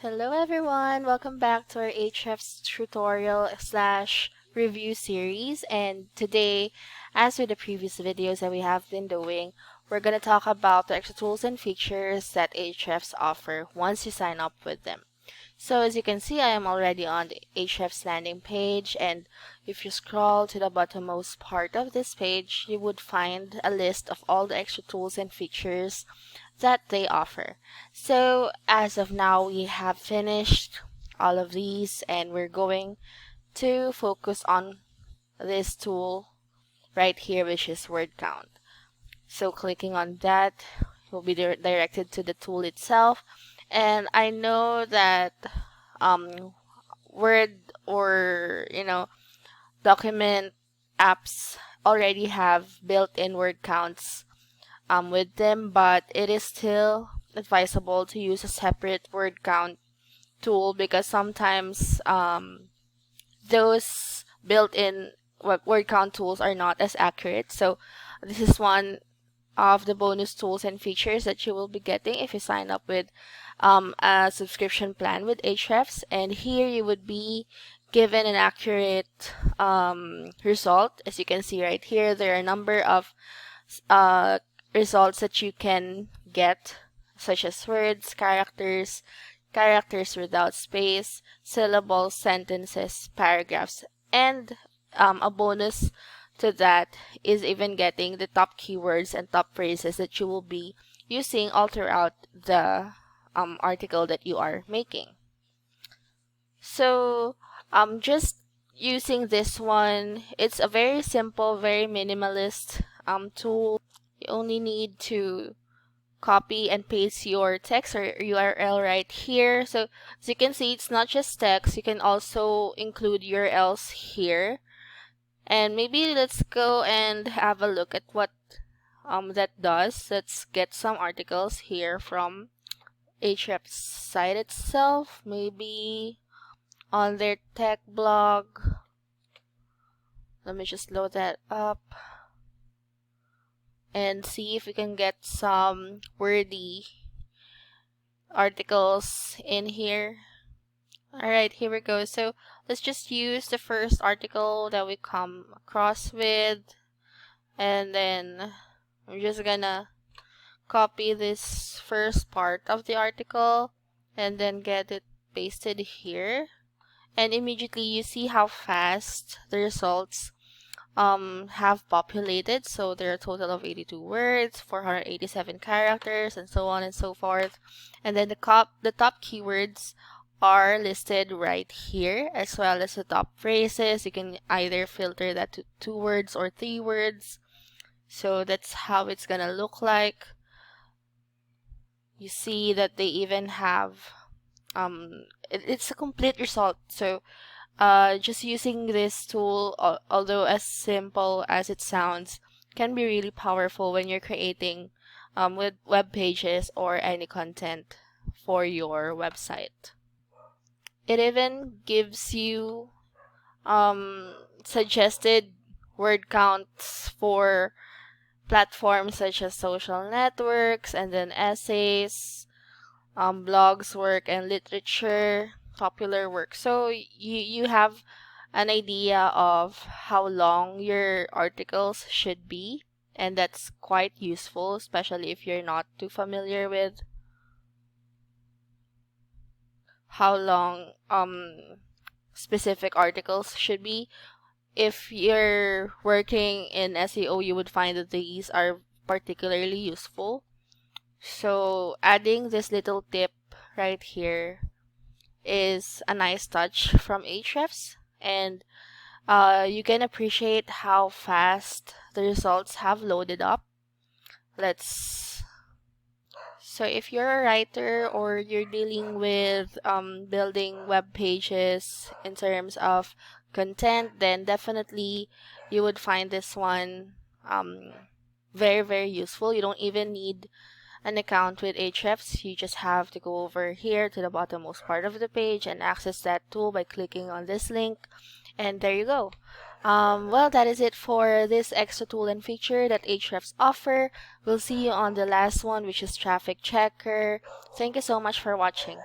Hello everyone, welcome back to our Ahrefs tutorial slash review series, and today, as with the previous videos that we have been doing, we're going to talk about the extra tools and features that Ahrefs offer once you sign up with them. So as you can see, I am already on the Ahrefs landing page, and if you scroll to the bottommost part of this page, you would find a list of all the extra tools and features that they offer. So as of now, we have finished all of these, and we're going to focus on this tool right here, which is word count. So clicking on that will be directed to the tool itself. And I know that Word or document apps already have built-in word counts with them, but it is still advisable to use a separate word count tool because sometimes those built-in word count tools are not as accurate. So this is one of the bonus tools and features that you will be getting if you sign up with a subscription plan with Ahrefs. And here you would be given an accurate result. As you can see right here, there are a number of results that you can get, such as words, characters, characters without space, syllables, sentences, paragraphs, and a bonus to that is even getting the top keywords and top phrases that you will be using all throughout the article that you are making. So just using this one, it's a very simple, very minimalist tool. You only need to copy and paste your text or URL right here. So as you can see, it's not just text, you can also include URLs here. And maybe let's go and have a look at what that does. Let's get some articles here from Ahrefs site itself, maybe on their tech blog. Let me just load that up and see if we can get some wordy articles in here. Alright, here we go. So let's just use the first article that we come across with, and then I'm just gonna copy this first part of the article and then get it pasted here. And immediately you see how fast the results have populated. So there are a total of 82 words, 487 characters, and so on and so forth. And then the top keywords are listed right here, as well as the top phrases. You can either filter that to 2 words or 3 words. So that's how it's gonna look like. You see that they even have it's a complete result. So just using this tool, although as simple as it sounds, can be really powerful when you're creating with web pages or any content for your website. It even gives you suggested word counts for platforms such as social networks, and then essays, blogs, work, and literature, popular work. So you have an idea of how long your articles should be, and that's quite useful, especially if you're not too familiar with how long specific articles should be. If you're working in SEO, you would find that these are particularly useful. So adding this little tip right here is a nice touch from Ahrefs, and you can appreciate how fast the results have loaded up. So if you're a writer or you're dealing with building web pages in terms of content, then definitely you would find this one very, very useful. You don't even need an account with Ahrefs. You just have to go over here to the bottommost part of the page and access that tool by clicking on this link, and there you go. Well, that is it for this extra tool and feature that Ahrefs offer. We'll see you on the last one, which is Traffic Checker. Thank you so much for watching.